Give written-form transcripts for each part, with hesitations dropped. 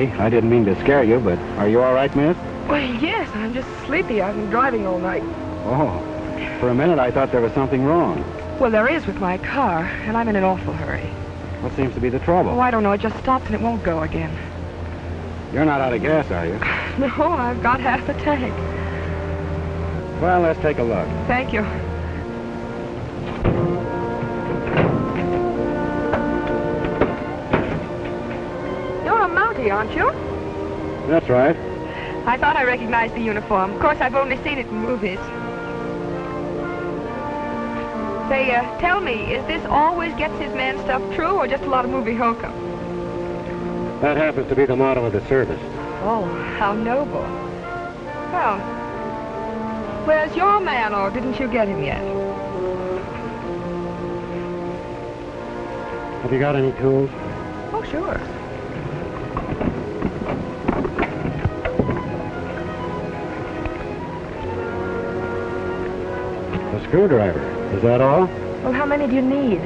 sorry. I didn't mean to scare you, but are you all right, miss? Well, yes, I'm just sleepy. I've been driving all night. Oh, for a minute I thought there was something wrong. Well, there is with my car, and I'm in an awful hurry. What seems to be the trouble? Oh, I don't know. It just stops and it won't go again. You're not out of gas, are you? No, I've got half the tank. Well, let's take a look. Thank you. You're a Mountie, aren't you? That's right. I thought I recognized the uniform. Of course, I've only seen it in movies. Say, tell me, is this always gets his man stuff true, or just a lot of movie hokum? That happens to be the motto of the service. Oh, how noble. Well, where's your man, or didn't you get him yet? Have you got any tools? Oh, sure. A screwdriver. Is that all? Well, how many do you need?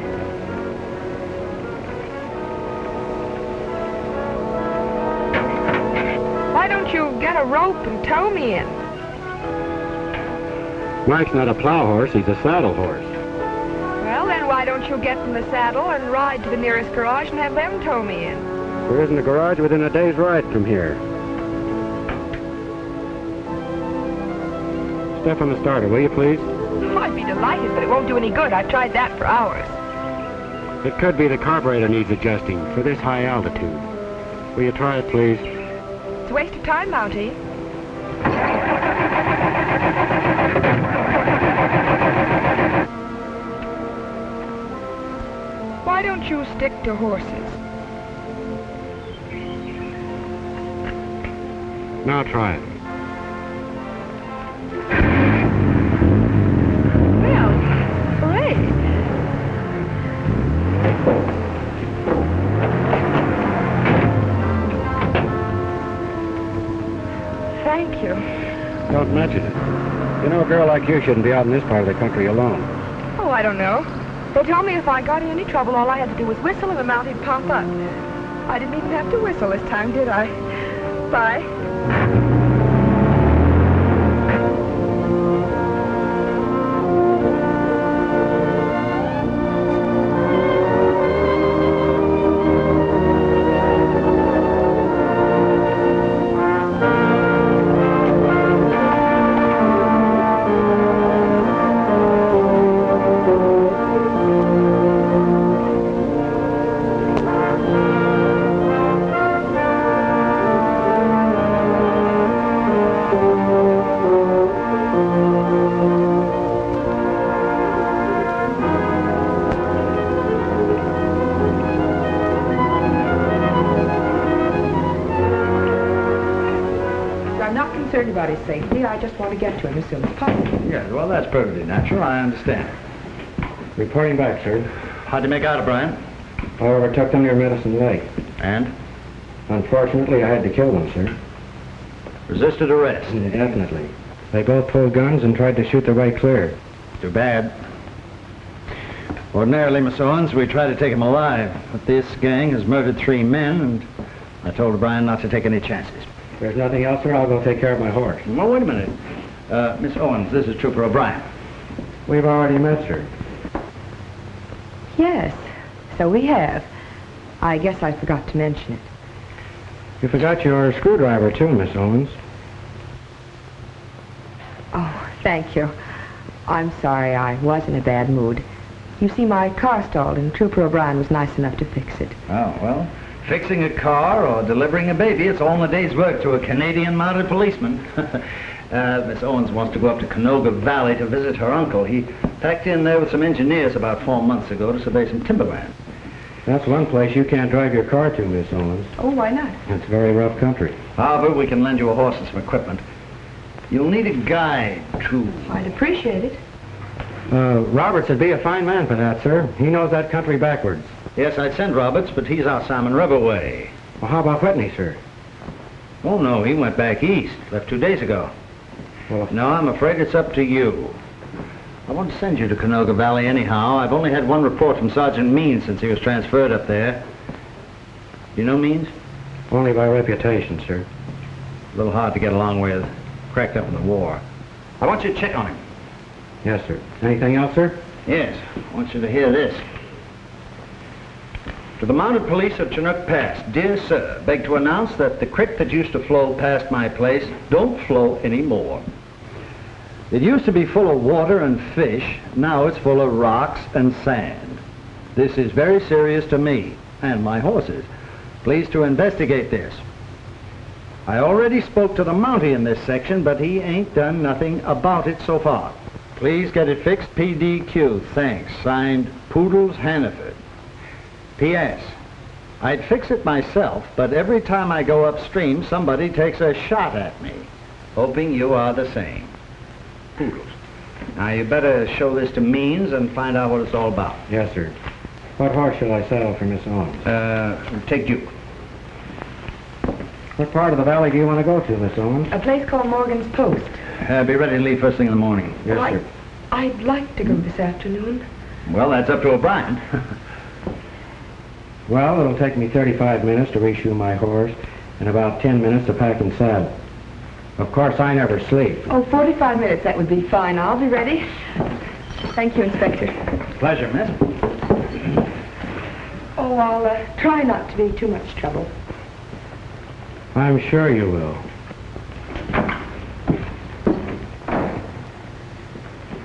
Why don't you get a rope and tow me in? Mike's not a plow horse, he's a saddle horse. Well, then why don't you get in the saddle and ride to the nearest garage and have them tow me in? There isn't a garage within a day's ride from here. Step on the starter, will you please? Oh, I'd be delighted, but it won't do any good. I've tried that for hours. It could be the carburetor needs adjusting for this high altitude. Will you try it, please? It's a waste of time, Mountie. Why don't you stick to horses? Now try it. Well, hooray. Thank you. Don't mention it. You know, a girl like you shouldn't be out in this part of the country alone. Oh, I don't know. They told me if I got in any trouble, all I had to do was whistle and the Mountie'd pump up. I didn't even have to whistle this time, did I? Bye. About his safety. I just want to get to him as soon as possible. Yes, well, that's perfectly natural. I understand. Reporting back, sir. How'd you make out, O'Brien? I overtook them near Medicine Lake. And? Unfortunately, I had to kill them, sir. Resisted arrest? Definitely. They both pulled guns and tried to shoot their way clear. Too bad. Ordinarily, Miss Owens, we try to take him alive. But this gang has murdered 3 men, and I told O'Brien not to take any chances. If there's nothing else, sir, I'll go take care of my horse. Well, wait a minute. Miss Owens, this is Trooper O'Brien. We've already met, sir. Yes, so we have. I guess I forgot to mention it. You forgot your screwdriver, too, Miss Owens. Oh, thank you. I'm sorry, I was in a bad mood. You see, my car stalled, and Trooper O'Brien was nice enough to fix it. Oh, well, fixing a car or delivering a baby, it's all in a day's work to a Canadian mounted policeman. Miss Owens wants to go up to Canoga Valley to visit her uncle. He packed in there with some engineers about 4 months ago to survey some timberland. That's one place you can't drive your car to, Miss Owens. Oh, why not? It's very rough country. However, we can lend you a horse and some equipment. You'll need a guide, too. I'd appreciate it. Roberts would be a fine man for that, sir. He knows that country backwards. Yes, I'd send Roberts, but he's out Salmon River way. Well, how about Whitney, sir? Oh, no, he went back east. Left 2 days ago. Well, No, I'm afraid it's up to you. I want to send you to Canoga Valley anyhow. I've only had one report from Sergeant Means since he was transferred up there. You know Means? Only by reputation, sir. A little hard to get along with. Cracked up in the war. I want you to check on him. Yes, sir. Anything else, sir? Yes, I want you to hear this. To the Mounted Police of Chinook Pass, dear sir, beg to announce that the creek that used to flow past my place don't flow anymore. It used to be full of water and fish. Now it's full of rocks and sand. This is very serious to me and my horses. Please to investigate this. I already spoke to the Mountie in this section, but he ain't done nothing about it so far. Please get it fixed, PDQ. Thanks. Signed, Poodles Hannaford. P.S. I'd fix it myself, but every time I go upstream, somebody takes a shot at me. Hoping you are the same. Poodles. Now, you better show this to Means and find out what it's all about. Yes, sir. What horse shall I saddle for Miss Owens? Take Duke. What part of the valley do you want to go to, Miss Owens? A place called Morgan's Post. Be ready to leave first thing in the morning. Yes, Well, sir. I'd like to go this afternoon. Well, that's up to O'Brien. Well, it'll take me 35 minutes to reshoe my horse and about 10 minutes to pack and saddle. Of course, I never sleep. Oh, 45 minutes, that would be fine. I'll be ready. Thank you, Inspector. Pleasure, miss. Oh, I'll try not to be too much trouble. I'm sure you will.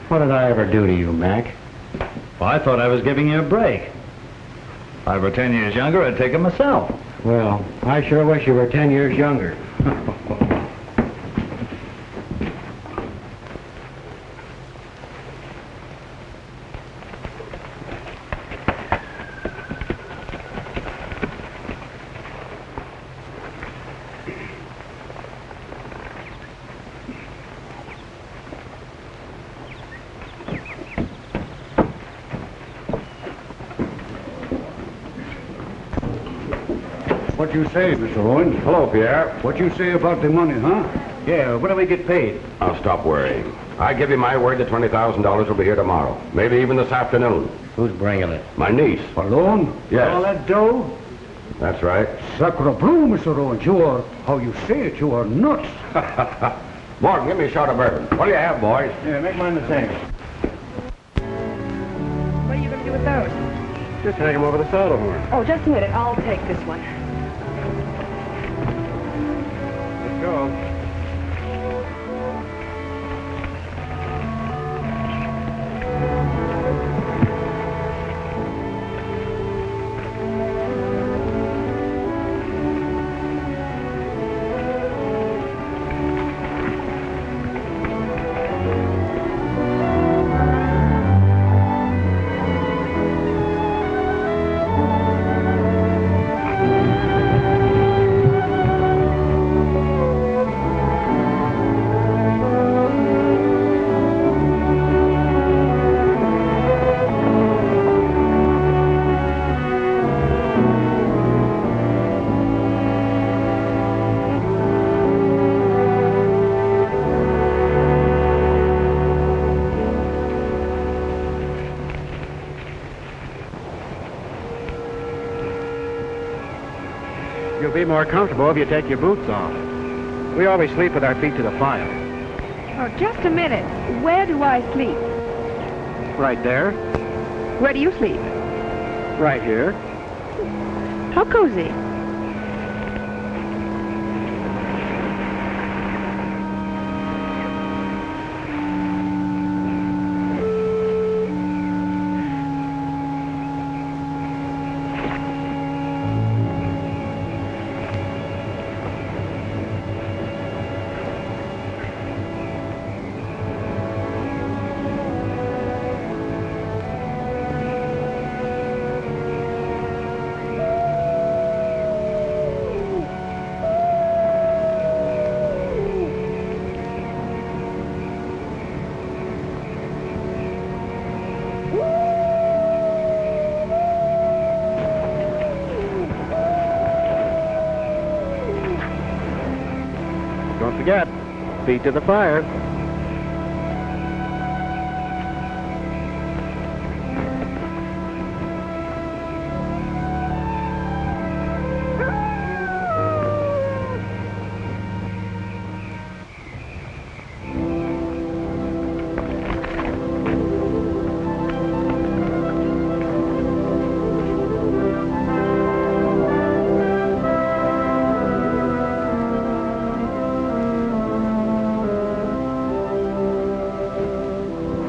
What did I ever do to you, Mac? Well, I thought I was giving you a break. If I were 10 years younger, I'd take it myself. Well, I sure wish you were 10 years younger. What you say, Mr. Owens? Hello, Pierre. What you say about the money, huh? Yeah, when do we get paid? I'll stop worrying. I give you my word that $20,000 will be here tomorrow. Maybe even this afternoon. Who's bringing it? My niece. Alone? Yes. All that dough? That's right. Sacre bleu, Mr. Owens. You are, how you say it, you are nuts. Morgan, give me a shot of bourbon. What do you have, boys? Yeah, make mine the same. What are you going to do with those? Just hang him over the saddle horn. Oh, just a minute. I'll take this one. Let's go. You'll be more comfortable if you take your boots off. We always sleep with our feet to the fire. Oh, just a minute. Where do I sleep? Right there. Where do you sleep? Right here. How cozy. Don't forget, feet to the fire.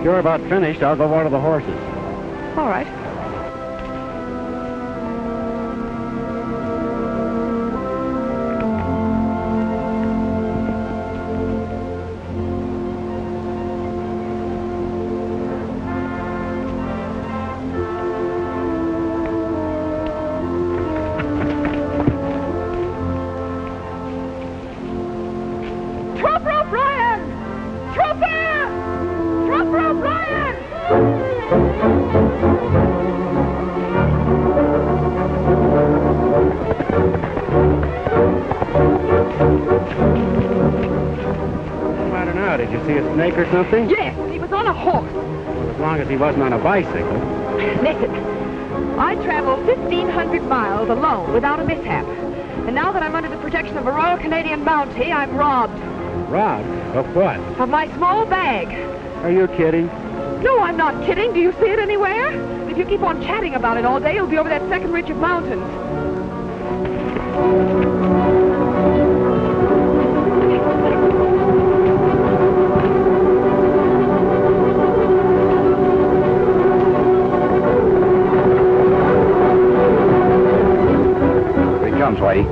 you're about finished, I'll go water the horses. All right. Trooper O'Brien! Trooper! Trooper O'Brien! What's the matter now? Did you see a snake or something? Yes, he was on a horse. Well, as long as he wasn't on a bicycle. Listen, I traveled 1,500 miles alone without a mishap. And now that I'm under the protection of a Royal Canadian Mountie, I'm robbed Robbed? Of what? of my small bag. Are you kidding? No, I'm not kidding. Do you see it anywhere? If you keep on chatting about it all day, you'll be over that second ridge of mountains. Here he comes, Whitey.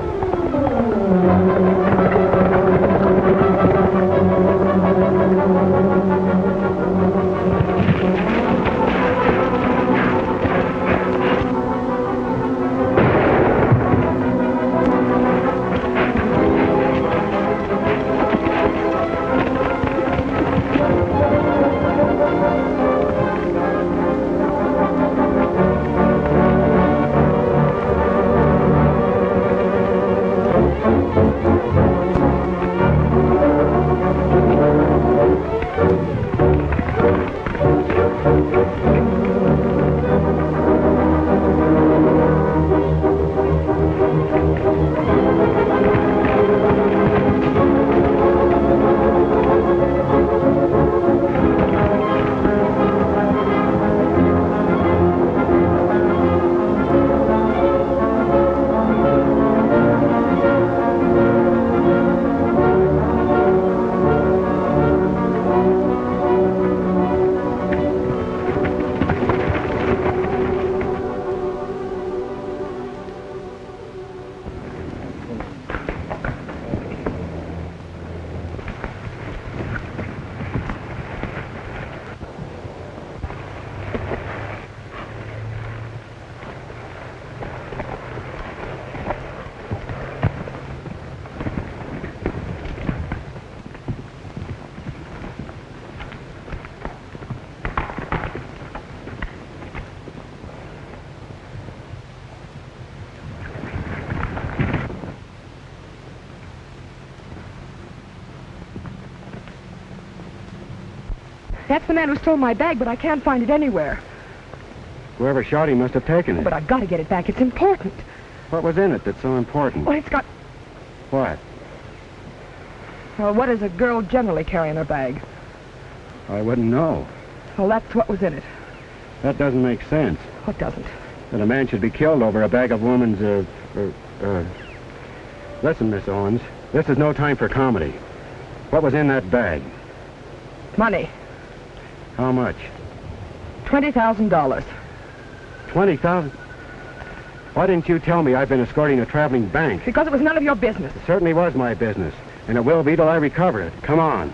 That's the man who stole my bag, but I can't find it anywhere. Whoever shot him must have taken it. But I've got to get it back. It's important. What was in it that's so important? Well, it's got... What? Well, what does a girl generally carry in her bag? I wouldn't know. Well, that's what was in it. That doesn't make sense. What doesn't? That a man should be killed over a bag of woman's, Listen, Miss Owens, this is no time for comedy. What was in that bag? Money. How much? $20,000. 20,000? Why didn't you tell me I've been escorting a traveling bank? Because it was none of your business. It certainly was my business, and it will be till I recover it. Come on.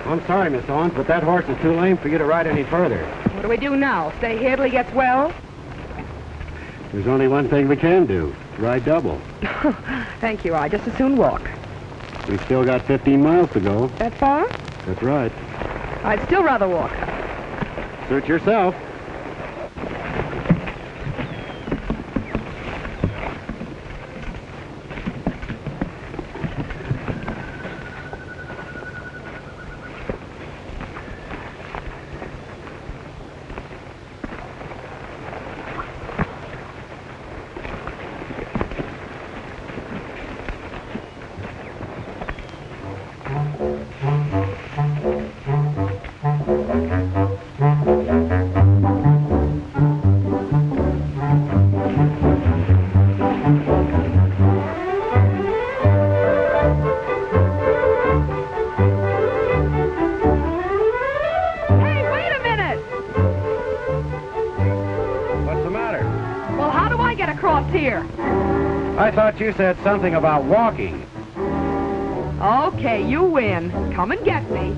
I'm sorry, Miss Owens, but that horse is too lame for you to ride any further. What do we do now? Stay here till he gets well? There's only one thing we can do. Ride double. Thank you. I just as soon walk. We've still got 15 miles to go. That far? That's right. I'd still rather walk. Suit yourself. here. I thought you said something about walking. Okay, you win. Come and get me.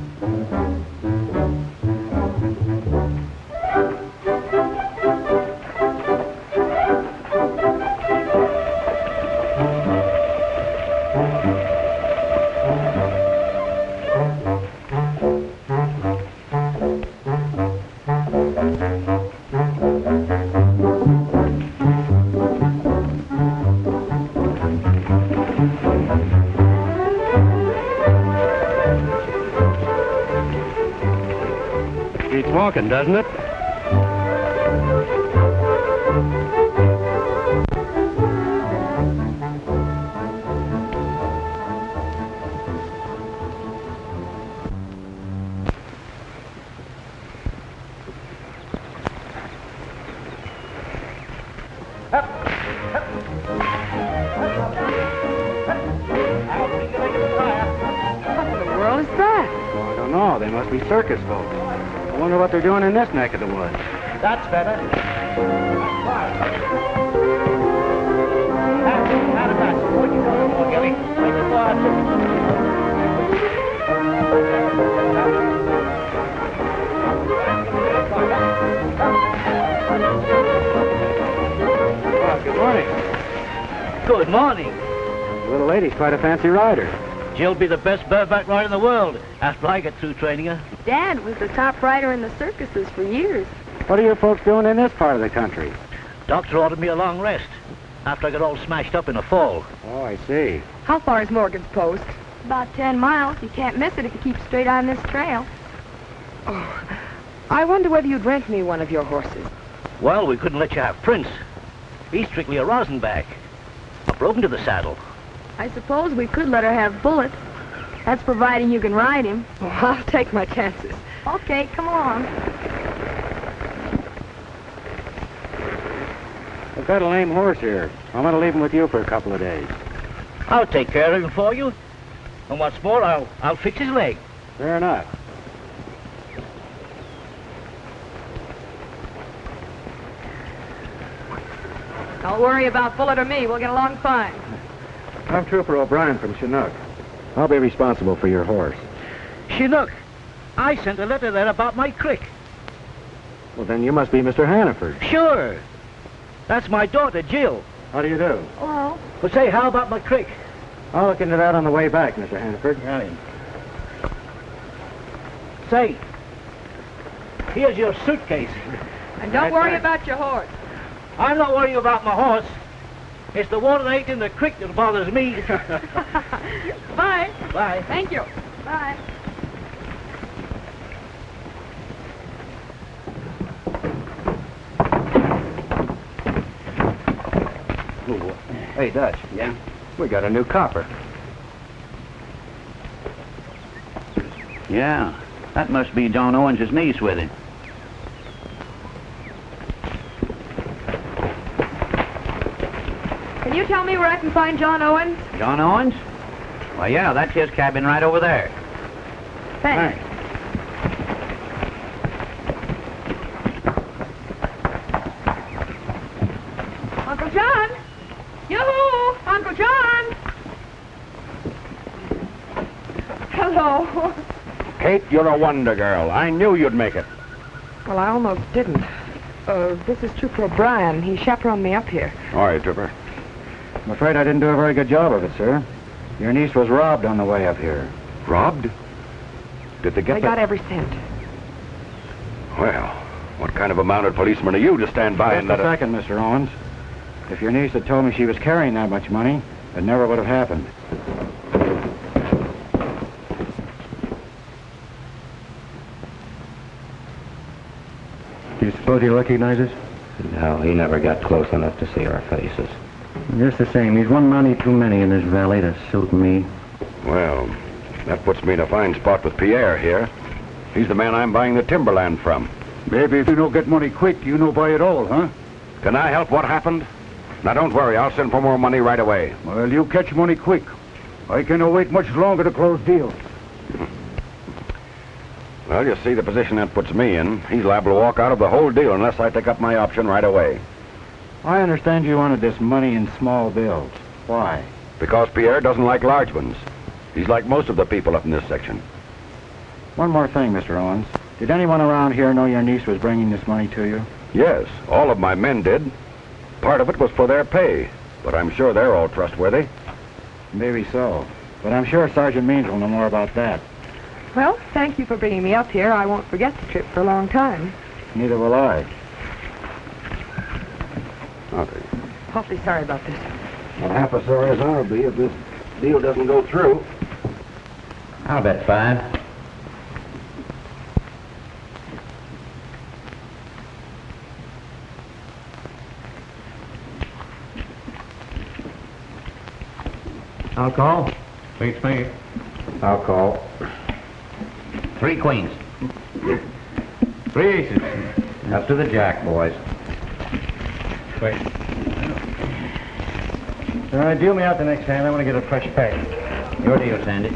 Keeps walking, doesn't it? What in the world is that? Oh, I don't know. They must be circus folks. I wonder what they're doing in this neck of the woods. That's better. Well, good morning. Good morning. The little lady's quite a fancy rider. She'll be the best bareback rider in the world after I get through training her. Dad was the top rider in the circuses for years. What are you folks doing in this part of the country? Doctor ordered me a long rest after I got all smashed up in a fall. Oh, I see. How far is Morgan's Post? About 10 miles. You can't miss it if you keep straight on this trail. Oh, I wonder whether you'd rent me one of your horses. Well, we couldn't let you have Prince. He's strictly a Rosenbach. I broke into the saddle. I suppose we could let her have Bullet. That's providing you can ride him. Oh, I'll take my chances. Okay, come along. I've got a lame horse here. I'm going to leave him with you for a couple of days. I'll take care of him for you. And what's more, I'll fix his leg. Fair enough. Don't worry about Bullet or me. We'll get along fine. I'm Trooper O'Brien from Chinook. I'll be responsible for your horse. Chinook, I sent a letter there about my crick. Well, then you must be Mr. Hannaford. Sure. That's my daughter, Jill. How do you do? Hello. But say, how about my crick? I'll look into that on the way back, Mr. Hannaford. Right. Say, here's your suitcase. And don't Right worry back. about your horse. I'm not worrying about my horse. It's the water that ain't in the creek that bothers me. Bye. Bye. Thank you. Bye. Hey, Dutch. Yeah? We got a new copper. Yeah. That must be John Owens' niece with him. Can you tell me where I can find John Owens? John Owens? Well, yeah, that's his cabin right over there. Thanks. Uncle John! Yoo-hoo! Uncle John! Hello. Kate, you're a wonder girl. I knew you'd make it. Well, I almost didn't. This is Trooper O'Brien. He chaperoned me up here. All right, Trooper. I'm afraid I didn't do a very good job of it, sir. Your niece was robbed on the way up here. Robbed? Did they get I the... got every cent. Well, what kind of a mounted policeman are you to stand by Just and a let a... second, Mr. Owens. If your niece had told me she was carrying that much money, it never would have happened. Do you suppose he recognizes? No, he never got close enough to see our faces. Just the same, he's one Mountie too many in this valley to suit me. Well, that puts me in a fine spot with Pierre here. He's the man I'm buying the timberland from. Maybe if you don't get money quick, you know buy it all, huh? Can I help what happened? Now, don't worry. I'll send for more money right away. Well, you catch money quick. I cannot wait much longer to close deal. Well, you see the position that puts me in. He's liable to walk out of the whole deal unless I take up my option right away. I understand you wanted this money in small bills. Why? Because Pierre doesn't like large ones. He's like most of the people up in this section. One more thing, Mr. Owens. Did anyone around here know your niece was bringing this money to you? Yes, all of my men did. Part of it was for their pay, but I'm sure they're all trustworthy. Maybe so. But I'm sure Sergeant Means will know more about that. Well, thank you for bringing me up here. I won't forget the trip for a long time. Neither will I. Okay. Awfully sorry about this. Well, half as sorry as I'll be if this deal doesn't go through. I'll bet 5. I'll call. Beats me. I'll call. 3 queens. 3 aces. Up to the jack, boys. Wait. All right, deal me out the next hand. I want to get a fresh pack. Your deal, Sandy.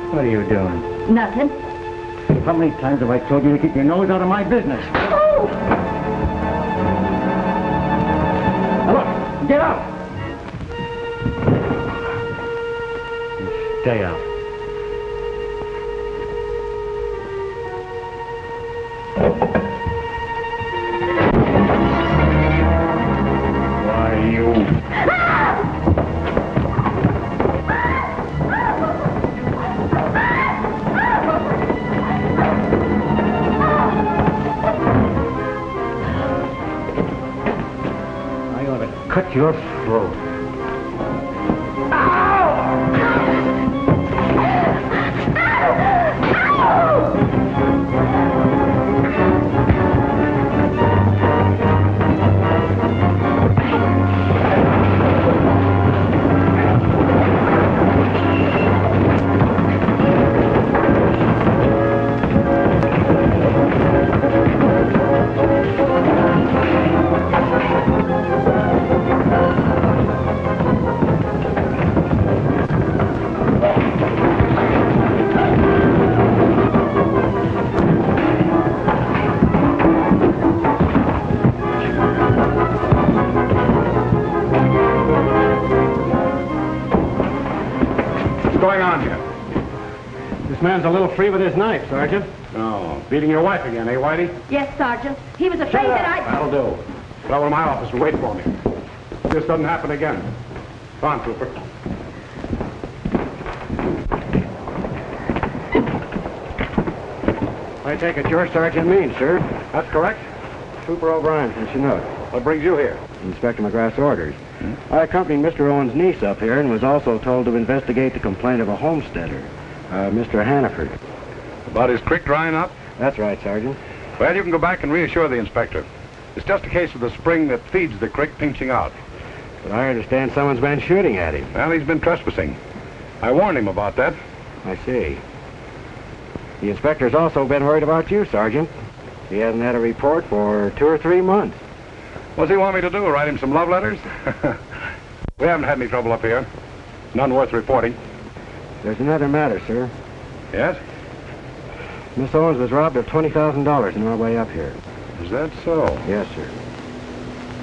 What are you doing? Nothing. How many times have I told you to keep your nose out of my business? Oh! Now look, get out! Stay out. Why, you... I ought to cut your throat. What's going on here? This man's a little free with his knife, Sergeant. Oh, beating your wife again, eh, Whitey? Yes, Sergeant. He was afraid that I... That'll do. Go over to my office and wait for me. This doesn't happen again. Come on, Trooper. I take it you're Sergeant Means, sir. That's correct. Trooper O'Brien, since you know it. What brings you here? Inspector McGrath's orders. I accompanied Mr. Owen's niece up here and was also told to investigate the complaint of a homesteader, Mr. Hannaford. About his creek drying up? That's right, Sergeant. Well, you can go back and reassure the inspector. It's just a case of the spring that feeds the creek pinching out. But I understand someone's been shooting at him. Well, he's been trespassing. I warned him about that. I see. The inspector's also been worried about you, Sergeant. He hasn't had a report for 2 or 3 months. What's he want me to do? Write him some love letters? We haven't had any trouble up here. None worth reporting. There's another matter, sir. Yes? Miss Owens was robbed of $20,000 on our way up here. Is that so? Yes, sir.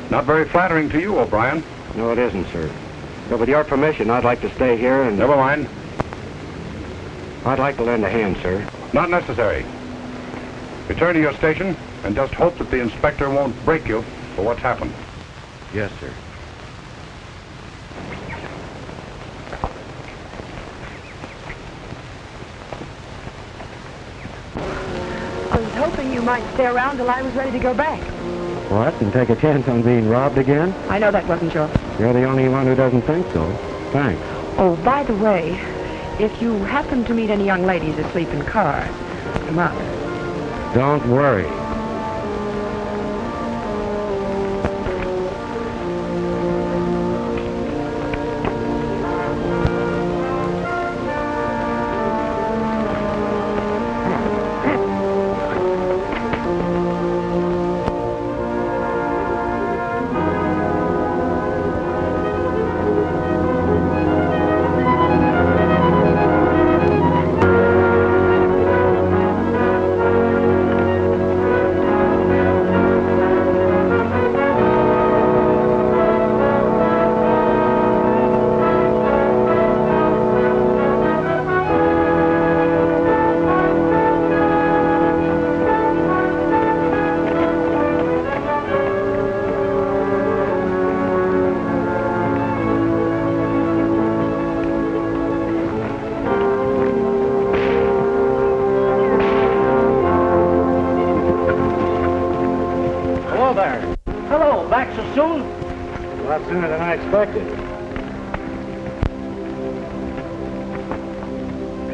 Not very flattering to you, O'Brien. No, it isn't, sir. But with your permission, I'd like to stay here and... Never mind. I'd like to lend a hand, sir. Not necessary. Return to your station and just hope that the inspector won't break you for what's happened. Yes, sir. I was hoping you might stay around till I was ready to go back. What? And take a chance on being robbed again? I know that wasn't your... You're the only one who doesn't think so. Thanks. Oh, by the way, if you happen to meet any young ladies asleep in cars, come up. Don't worry. So, back so soon? A lot sooner than I expected.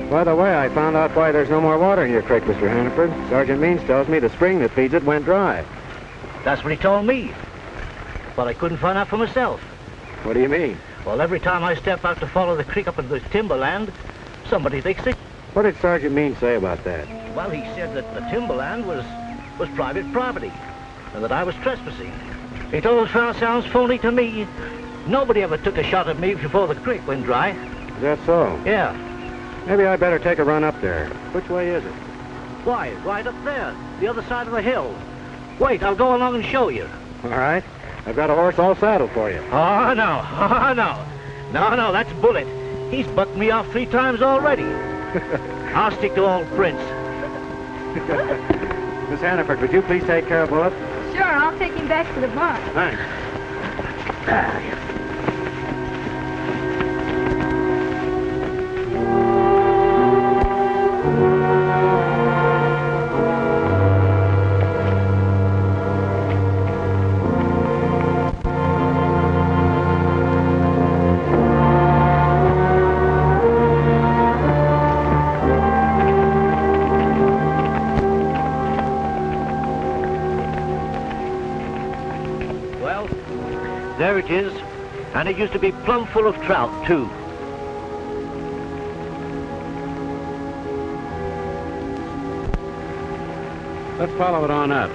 By the way, I found out why there's no more water in your creek, Mr. Hannaford. Sergeant Means tells me the spring that feeds it went dry. That's what he told me. But I couldn't find out for myself. What do you mean? Well, every time I step out to follow the creek up into the timberland, somebody thinks it. What did Sergeant Means say about that? Well, he said that the timberland was private property, and that I was trespassing. He told us sounds phony to me. Nobody ever took a shot at me before the creek went dry. Is that so? Yeah. Maybe I better take a run up there. Which way is it? Why, right up there, the other side of the hill. Wait, I'll go along and show you. All right. I've got a horse all saddled for you. Oh, no. Oh, no. No, that's Bullet. He's bucked me off 3 times already. I'll stick to old Prince. Miss Hannaford, would you please take care of Bullet? Sure, I'll take him back to the barn. Thanks. There it is. And it used to be plumb full of trout, too. Let's follow it on up.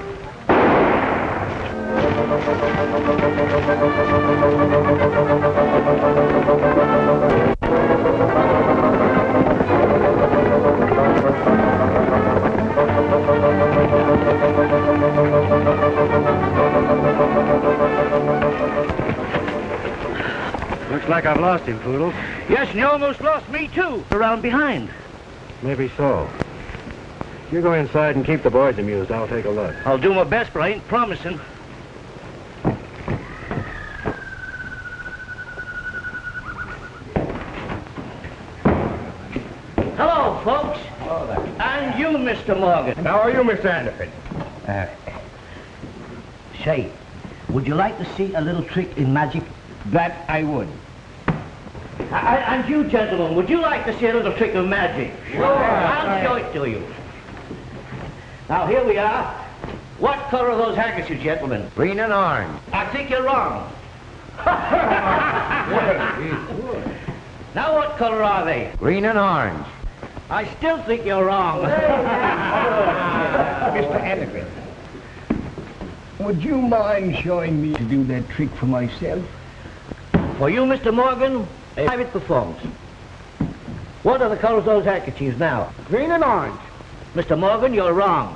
Looks like I've lost him, Poodle. Yes, and you almost lost me, too, around behind. Maybe so. You go inside and keep the boys amused. I'll take a look. I'll do my best, but I ain't promising. Hello, folks. Hello there. And you, Mr. Morgan. How are you, Mr. Hannaford? Say, would you like to see a little trick in magic? That I would. And you, gentlemen, would you like to see a little trick of magic? Sure. I'll show it to you. Now, here we are. What color are those handkerchiefs, gentlemen? Green and orange. I think you're wrong. Now, what color are they? Green and orange. I still think you're wrong. Mr. Hannaford, would you mind showing me to do that trick for myself? For you, Mr. Morgan, a private performance. What are the colors of those handkerchiefs now? Green and orange. Mr. Morgan, you're wrong.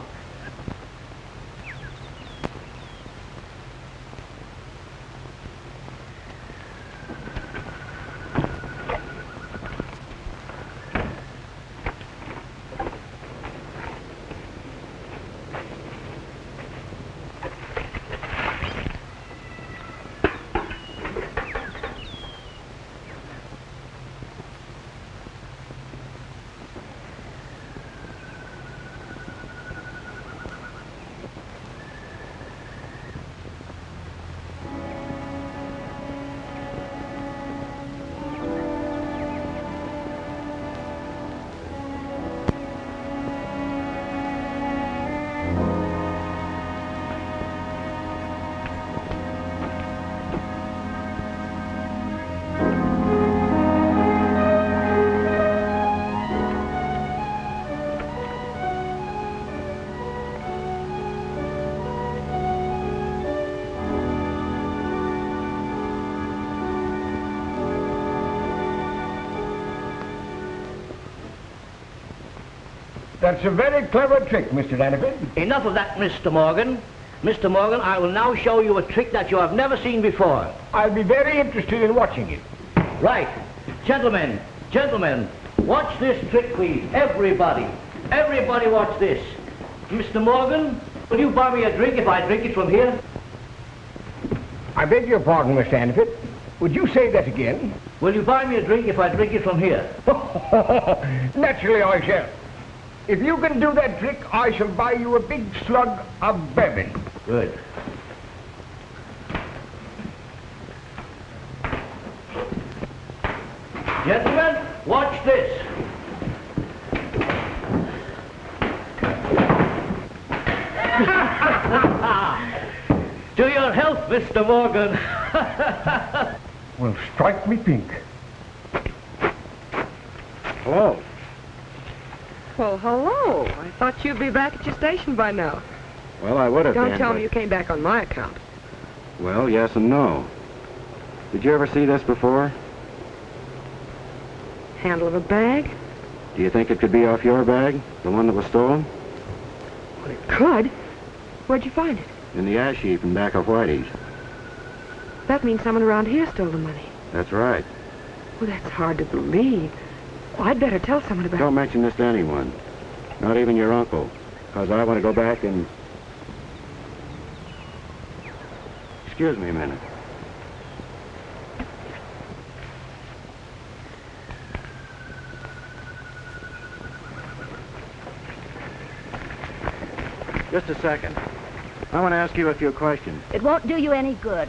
That's a very clever trick, Mr. Hannaford. Enough of that, Mr. Morgan. Mr. Morgan, I will now show you a trick that you have never seen before. I'll be very interested in watching it. Right. Gentlemen, watch this trick, please. Everybody watch this. Mr. Morgan, will you buy me a drink if I drink it from here? I beg your pardon, Mr. Hannaford. Would you say that again? Will you buy me a drink if I drink it from here? Naturally I shall. If you can do that trick, I shall buy you a big slug of bourbon. Good. Gentlemen, watch this. To your health, Mr. Morgan. Well, strike me pink. Hello. Well, hello. I thought you'd be back at your station by now. Well, I would have been. Don't tell but- me you came back on my account. Well, yes and no. Did you ever see this before? Handle of a bag? Do you think it could be off your bag? The one that was stolen? Well, it could. Where'd you find it? In the ash heap in back of Whitey's. That means someone around here stole the money. That's right. Well, that's hard to believe. Well, I'd better tell someone about it. Don't mention this to anyone. Not even your uncle. Because I want to go back and... Excuse me a minute. Just a second. I want to ask you a few questions. It won't do you any good.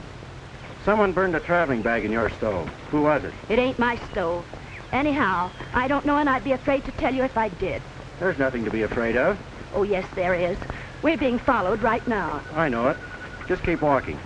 Someone burned a traveling bag in your stove. Who was it? It ain't my stove. Anyhow, I don't know, and I'd be afraid to tell you if I did. There's nothing to be afraid of. Oh, yes, there is. We're being followed right now. I know it. Just keep walking.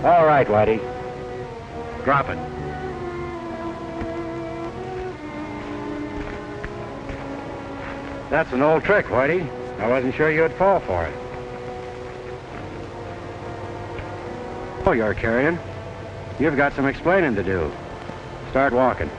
All right, Whitey. Drop it. That's an old trick, Whitey. I wasn't sure you'd fall for it. Oh, you're carrying. You've got some explaining to do. Start walking.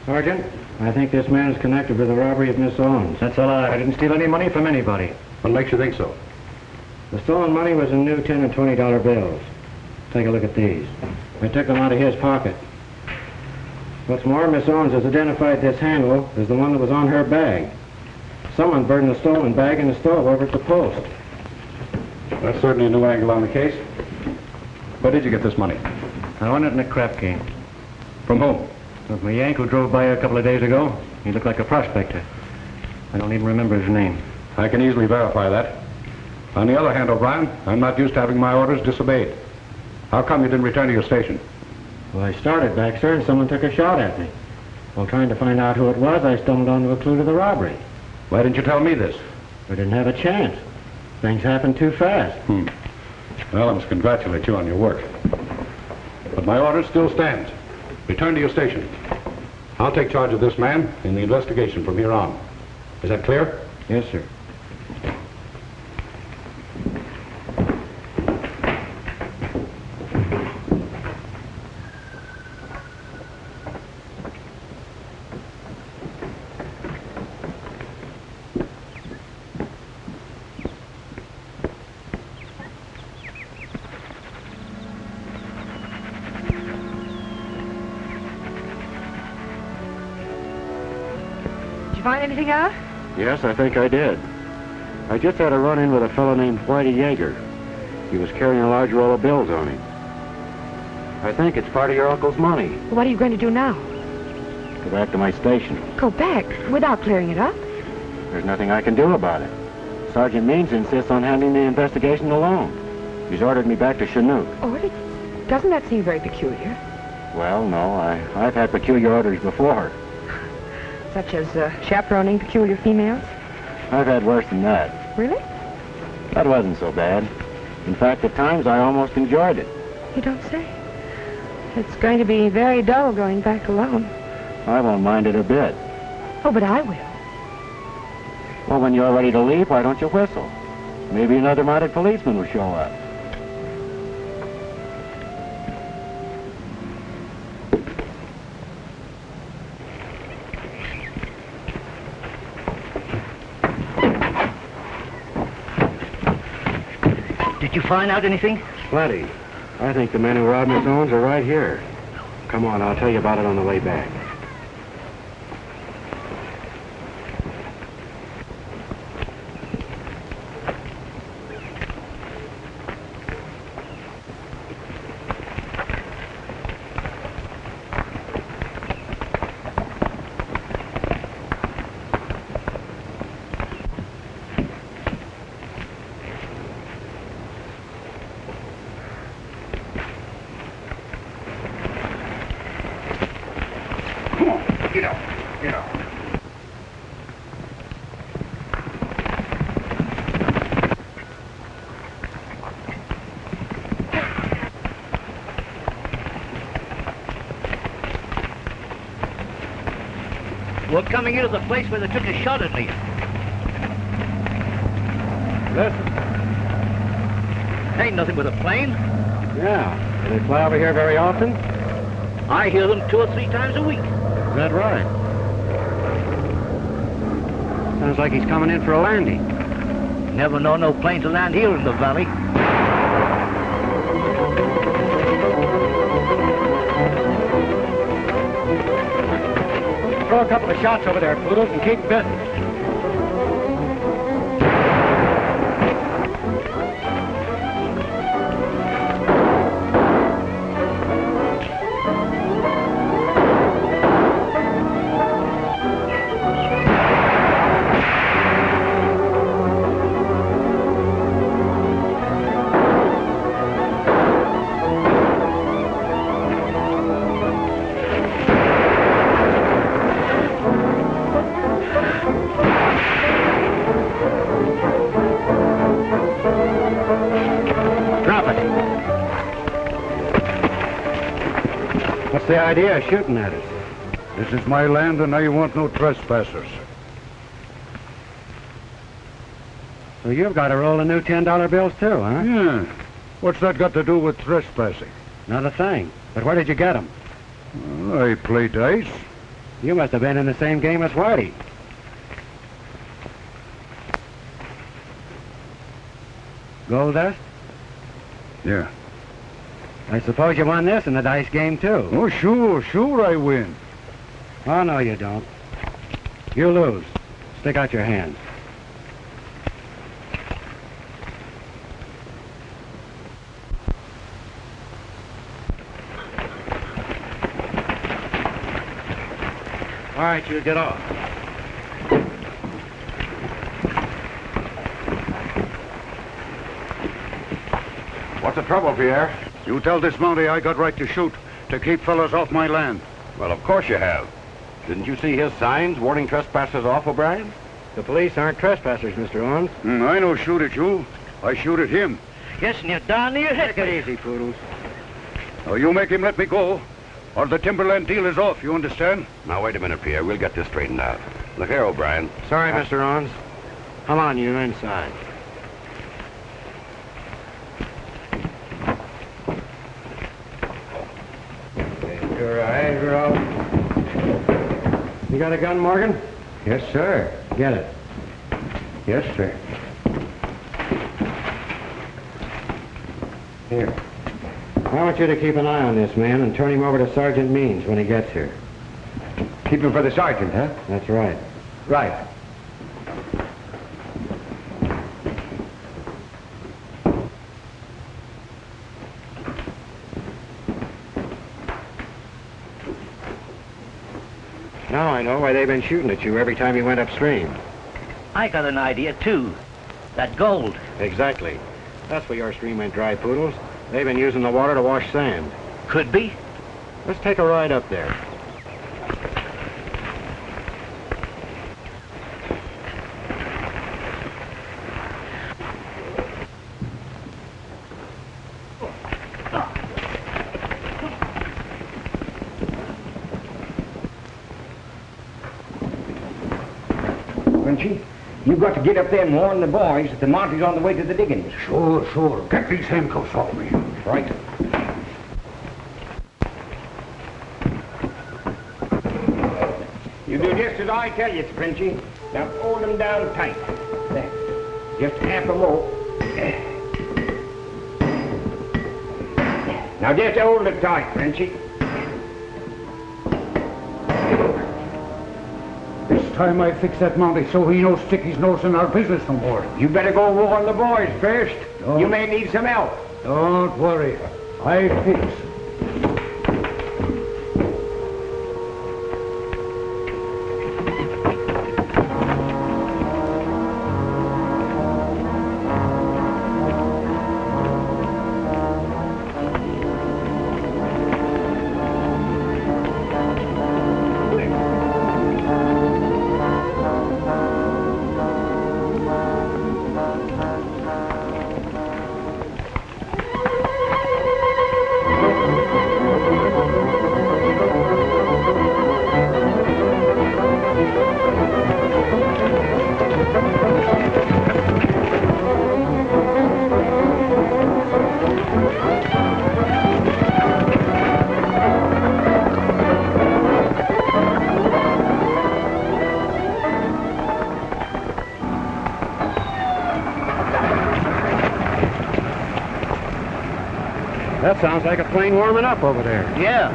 Sergeant, I think this man is connected with the robbery of Miss Owens. That's a lie. I didn't steal any money from anybody. What makes you think so? The stolen money was in new $10 and $20 bills. Take a look at these. I took them out of his pocket. What's more, Miss Owens has identified this handle as the one that was on her bag. Someone burned the stolen bag in the stove over at the post. That's certainly a new angle on the case. Where did you get this money? I won it in a crap game. From whom? Look, my Yank who drove by a couple of days ago, he looked like a prospector. I don't even remember his name. I can easily verify that. On the other hand, O'Brien, I'm not used to having my orders disobeyed. How come you didn't return to your station? Well, I started back, sir, and someone took a shot at me. While trying to find out who it was, I stumbled onto a clue to the robbery. Why didn't you tell me this? I didn't have a chance. Things happened too fast. Well, I must congratulate you on your work. But my order still stands. Return to your station. I'll take charge of this man in the investigation from here on. Is that clear? Yes, sir. Find anything out? Yes, I think I did. I just had a run-in with a fellow named Whitey Yeager. He was carrying a large roll of bills on him. I think it's part of your uncle's money. What are you going to do now? Go back to my station. Go back without clearing it up? There's nothing I can do about it. Sergeant Means insists on handling the investigation alone. He's ordered me back to Chinook. Oh, doesn't that seem very peculiar? Well, no, I've had peculiar orders before. such as chaperoning peculiar females? I've had worse than that. Really? That wasn't so bad. In fact, at times I almost enjoyed it. You don't say. It's going to be very dull going back alone. I won't mind it a bit. Oh, but I will. Well, when you're ready to leave, why don't you whistle? Maybe another mounted policeman will show up. Did you find out anything? Plenty. I think the men who robbed Miss Owens are right here. Come on, I'll tell you about it on the way back. We're coming into the place where they took a shot at me. Listen. Ain't nothing but a plane. Yeah. Do they fly over here very often? I hear them 2 or 3 times a week. Is that right? Sounds like he's coming in for a landing. Never know no plane to land here in the valley. Throw a couple of shots over there, Poodles, and keep bitten. What's the idea of shooting at us? This is my land and I want no trespassers. So you've got a roll of new $10 bills too, huh? Yeah. What's that got to do with trespassing? Not a thing. But where did you get them? I play dice. You must have been in the same game as Whitey. Gold dust? Yeah. I suppose you won this in the dice game, too. Oh, sure I win. Oh, no, you don't. You lose. Stick out your hand. All right, you get off. What's the trouble, Pierre? You tell this Mountie I got right to shoot, to keep fellas off my land. Well, of course you have. Didn't you see his signs warning trespassers off, O'Brien? The police aren't trespassers, Mr. Owens. I no shoot at you. I shoot at him. Yes, and you're down near your head. Take it easy, Poodles. Now, you make him let me go, or the timberland deal is off, you understand? Now, wait a minute, Pierre. We'll get this straightened out. Look here, O'Brien. Sorry, Mr. Owens. Come on, you inside. Your eyes are all... You got a gun, Morgan? Yes, sir. Get it. Yes, sir. Here. I want you to keep an eye on this man and turn him over to Sergeant Means when he gets here. Keep him for the sergeant, huh? That's right. Right. Now I know why they've been shooting at you every time you went upstream. I got an idea, too. That gold. Exactly. That's why your stream went dry, Poodles. They've been using the water to wash sand. Could be. Let's take a ride up there. Frenchy. You've got to get up there and warn the boys that the Monty's on the way to the diggings. Sure. Get these handcuffs off me. Right. You do just as I tell you, Frenchy. Now hold them down tight. There. Just half a more. Now just hold it tight, Frenchy. This time I fix that Monty so he don't stick his nose in our business no more. You better go warn the boys first. You may need some help. Don't worry. I fix. That sounds like a plane warming up over there. Yeah.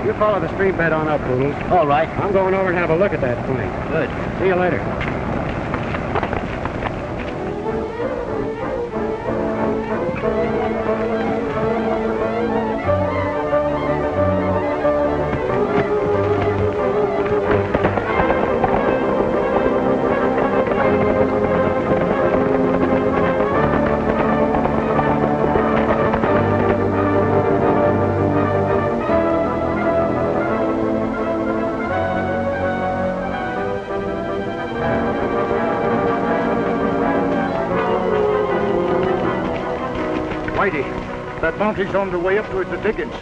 You follow the stream bed on up, Poodles. All right. I'm going over and have a look at that plane. Good. See you later. Whitey, that Monty's on the way up towards the diggings.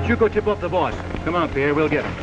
You go tip off the boss. Come on, Pierre, we'll get him.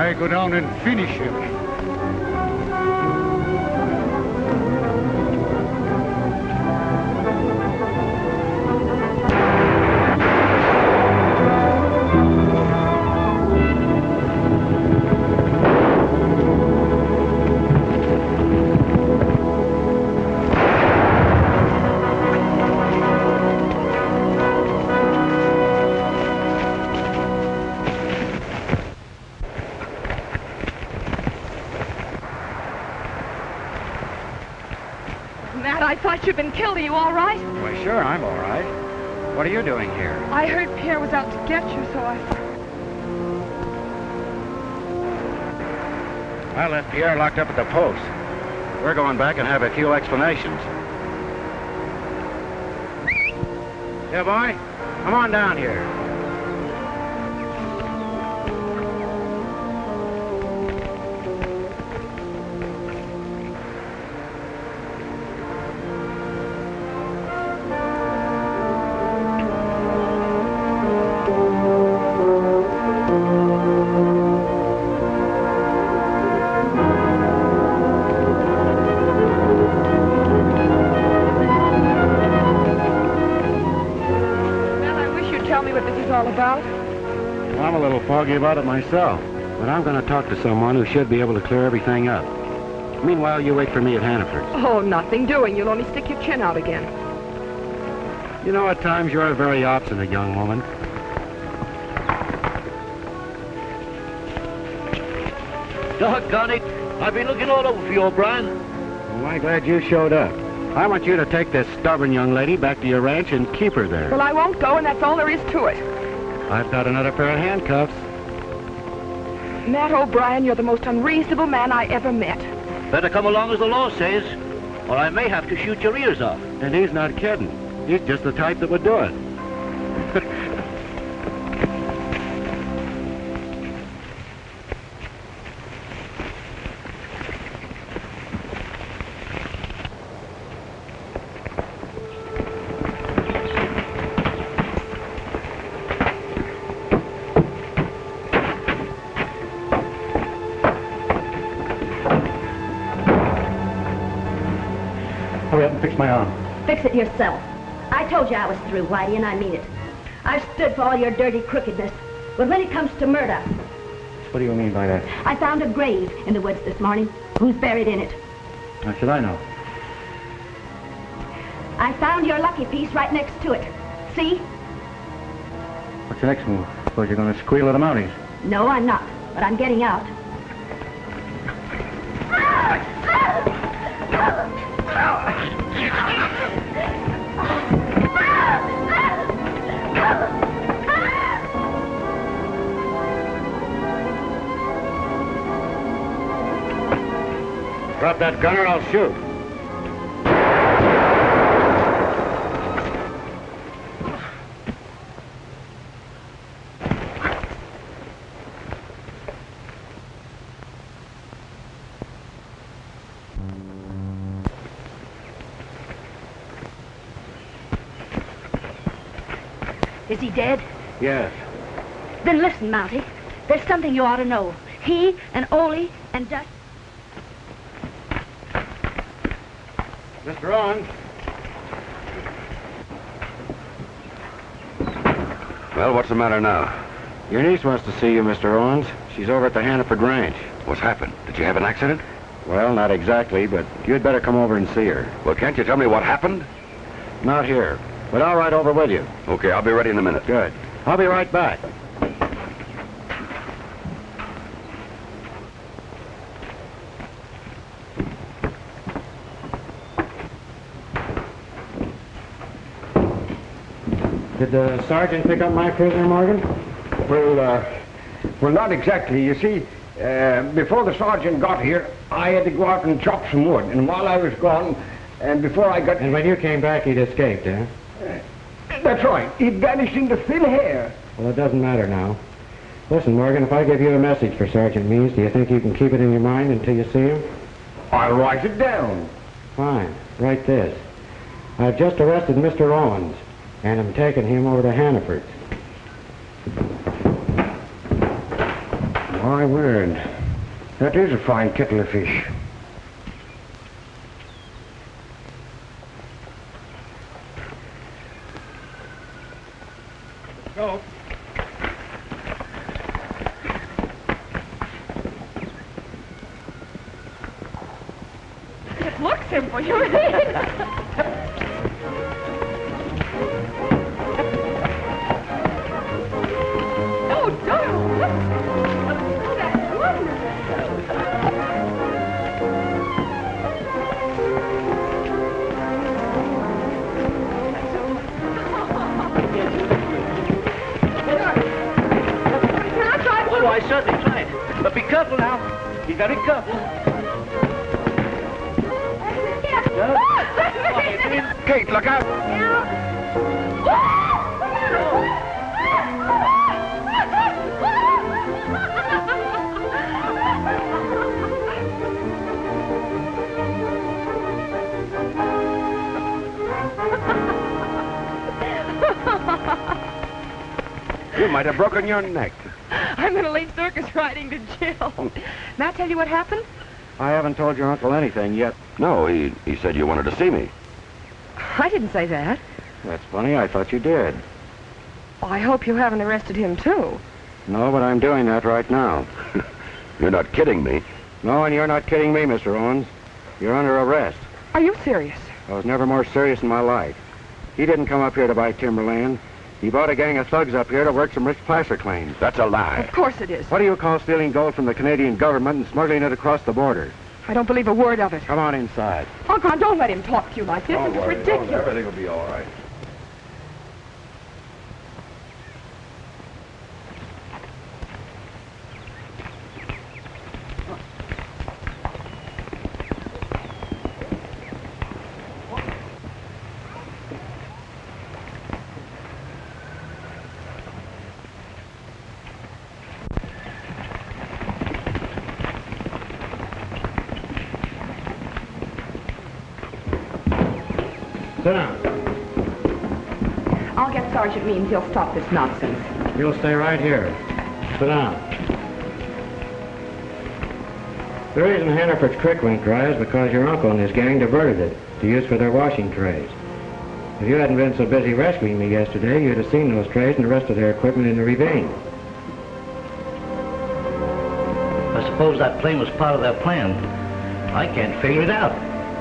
I go down and finish him. you've been killed. Are you all right? Why, sure, I'm all right. What are you doing here? I heard Pierre was out to get you, so I... I left Pierre locked up at the post. We're going back and have a few explanations. Yeah, boy, come on down here. I'm a little foggy about it myself, but I'm going to talk to someone who should be able to clear everything up. Meanwhile, you wait for me at Hannaford's. Oh, nothing doing. You'll only stick your chin out again. You know, at times you're a very obstinate young woman. Doggone it. I've been looking all over for you, O'Brien. Well, I'm glad you showed up. I want you to take this stubborn young lady back to your ranch and keep her there. Well, I won't go, and that's all there is to it. I've got another pair of handcuffs. Matt O'Brien, you're the most unreasonable man I ever met. Better come along as the law says, or I may have to shoot your ears off. And he's not kidding. He's just the type that would do it. Hurry up and fix my arm. Fix it yourself. I told you I was through, Whitey, and I mean it. I've stood for all your dirty crookedness. But when it comes to murder... What do you mean by that? I found a grave in the woods this morning. Who's buried in it? How should I know? I found your lucky piece right next to it. See? What's the next move? Suppose you're going to squeal at the Mounties. No, I'm not. But I'm getting out. Drop that gun or I'll shoot. Is he dead? Yes. Then listen, Mountie. There's something you ought to know. He and Ole and Dutch... Mr. Owens. Well, what's the matter now? Your niece wants to see you, Mr. Owens. She's over at the Hannaford Ranch. What's happened? Did you have an accident? Well, not exactly, but you'd better come over and see her. Well, can't you tell me what happened? Not here, but I'll ride over with you. Okay, I'll be ready in a minute. Good. I'll be right back. Did the sergeant pick up my prisoner, Morgan? Well, not exactly. You see, before the sergeant got here, I had to go out and chop some wood. And while I was gone, and before I got... And when you came back, he'd escaped, eh? That's right. He vanished into thin air. Well, it doesn't matter now. Listen, Morgan, if I give you a message for Sergeant Means, do you think you can keep it in your mind until you see him? I'll write it down. Fine. Write this. I've just arrested Mr. Owens, and I'm taking him over to Hannaford. My word. That is a fine kettle of fish. Go. It looks simple, you mean? Oh, darling, look. Oh, that's wonderful. certainly try it. But be careful now. Be very careful. Kate, look out! You might have broken your neck. I'm going to leave circus riding to Jill. May I tell you what happened? I haven't told your uncle anything yet. No, he said you wanted to see me. I didn't say that. That's funny. I thought you did. I hope you haven't arrested him, too. No, but I'm doing that right now. You're not kidding me. No, and you're not kidding me, Mr. Owens. You're under arrest. Are you serious? I was never more serious in my life. He didn't come up here to buy timberland. He brought a gang of thugs up here to work some rich placer claims. That's a lie. Of course it is. What do you call stealing gold from the Canadian government and smuggling it across the border? I don't believe a word of it. Come on inside. Uncle, don't let him talk to you like this. This is ridiculous. Everything will be all right. Sit down. I'll get Sergeant Means. He'll stop this nonsense. You'll stay right here. Sit down. The reason Hannaford's Creek went dry is because your uncle and his gang diverted it to use for their washing trays. If you hadn't been so busy rescuing me yesterday, you'd have seen those trays and the rest of their equipment in the ravine. I suppose that plane was part of their plan. I can't figure it out.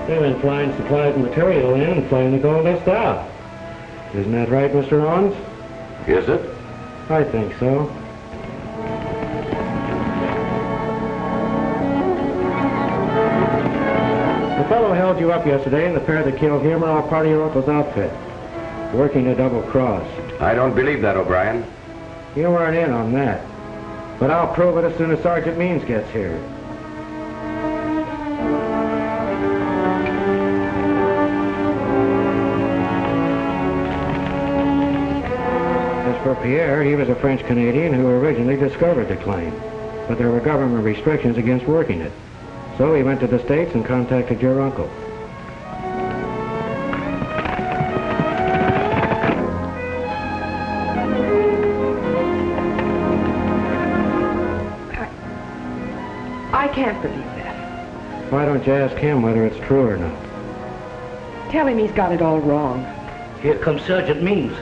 They've been flying supplies and material in and flying the gold dust out. Isn't that right, Mr. Owens? Is it? I think so. The fellow held you up yesterday, and the pair that killed him are all part of your uncle's outfit, working a double cross. I don't believe that, O'Brien. You weren't in on that. But I'll prove it as soon as Sergeant Means gets here. As for Pierre, he was a French-Canadian who originally discovered the claim. But there were government restrictions against working it. So he went to the States and contacted your uncle. I can't believe that. Why don't you ask him whether it's true or not? Tell him he's got it all wrong. Here comes Sergeant Means.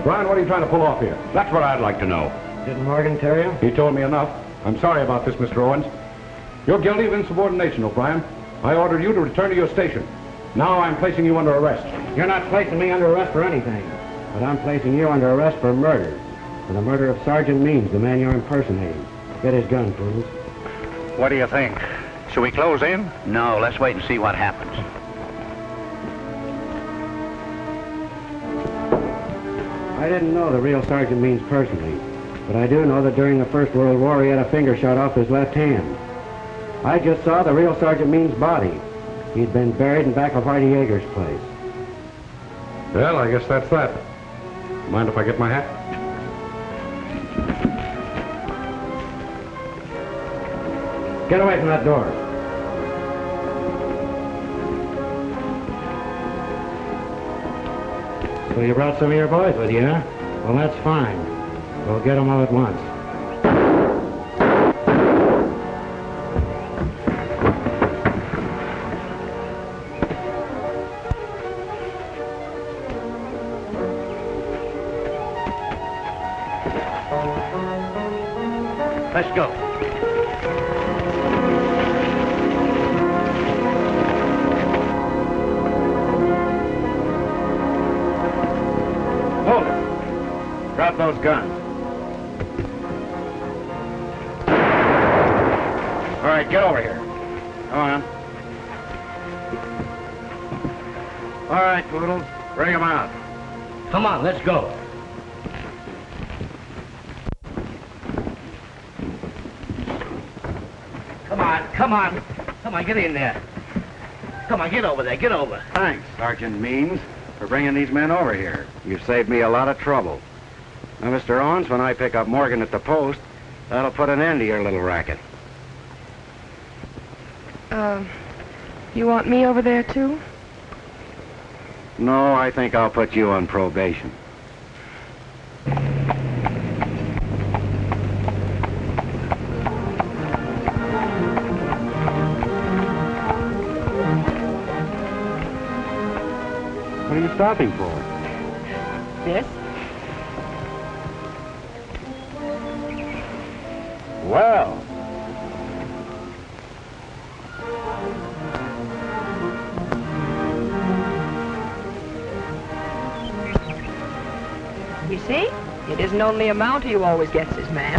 Brian, what are you trying to pull off here? That's what I'd like to know. Didn't Morgan tell you? He told me enough. I'm sorry about this, Mr. Owens. You're guilty of insubordination, O'Brien. I ordered you to return to your station. Now I'm placing you under arrest. You're not placing me under arrest for anything. But I'm placing you under arrest for murder. For the murder of Sergeant Means, the man you're impersonating. Get his gun, please. What do you think? Should we close in? No, let's wait and see what happens. I didn't know the real Sergeant Means personally. But I do know that during the First World War he had a finger shot off his left hand. I just saw the real Sergeant Means' body. He'd been buried in back of Whitey Yeager's place. Well, I guess that's that. Mind if I get my hat? Get away from that door. So you brought some of your boys with you, huh? Well, that's fine. We'll get them all at once. Let's go. Hold it. Drop those guns. right, get over here. Come on. All right, Poodle. Bring him out. Come on, let's go. Come on, come on. Come on, get in there. Come on, get over there, get over. Thanks, Sergeant Means, for bringing these men over here. You've saved me a lot of trouble. Now, Mr. Owens, when I pick up Morgan at the post, that'll put an end to your little racket. You want me over there, too? No, I think I'll put you on probation. What are you stopping for? This? Well. You see? It isn't only a Mountie who always gets his man.